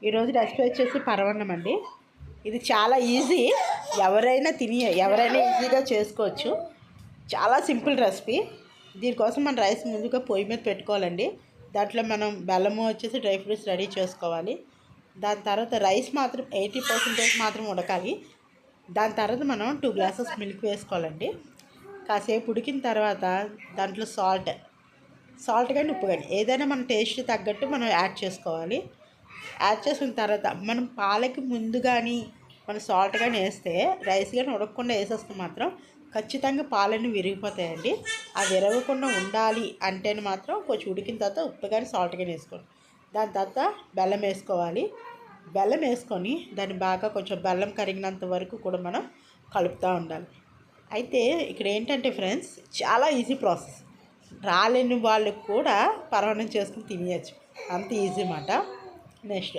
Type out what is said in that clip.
ఈరోజు రెసిపీ వచ్చేసి పరమాన్నం అండి. ఇది చాలా ఈజీ, ఎవరైనా ఈజీగా చేసుకోవచ్చు. చాలా సింపుల్ రెసిపీ. దీనికోసం మనం రైస్ ముందుగా పొయ్యి మీద పెట్టుకోవాలండి. దాంట్లో మనం బెల్లము వచ్చేసి డ్రై ఫ్రూట్స్ రెడీ చేసుకోవాలి. దాని తర్వాత రైస్ మాత్రం 80% మాత్రం ఉడకాలి. దాని తర్వాత మనం 2 గ్లాసెస్ మిల్క్ వేసుకోవాలండి. కాసేపు ఉడికిన తర్వాత దాంట్లో సాల్ట్ కానీ ఉప్పు కానీ ఏదైనా మన టేస్ట్ తగ్గట్టు మనం యాడ్ చేసుకోవాలి. యాడ్ చేసిన తర్వాత మనం పాలకి ముందు కానీ మనం సాల్ట్ కానీ వేస్తే రైస్ కానీ ఉడకకుండా వేసేస్తే మాత్రం ఖచ్చితంగా పాలన్నీ విరిగిపోతాయండి. ఆ విరగకుండా ఉండాలి అంటేనే మాత్రం కొంచెం ఉడికిన తర్వాత ఉప్పు కానీ సాల్ట్ కానీ వేసుకోండి. దాని తర్వాత బెల్లం వేసుకోవాలి. బెల్లం వేసుకొని దాన్ని బాగా కొంచెం బెల్లం కరిగినంత వరకు కూడా మనం కలుపుతూ ఉండాలి. అయితే ఇక్కడ ఏంటంటే ఫ్రెండ్స్, చాలా ఈజీ ప్రాసెస్. రాలేని వాళ్ళకి కూడా పరమాన్నం చేసుకుని తినేయచ్చు, అంత ఈజీ మాట. నెక్స్ట్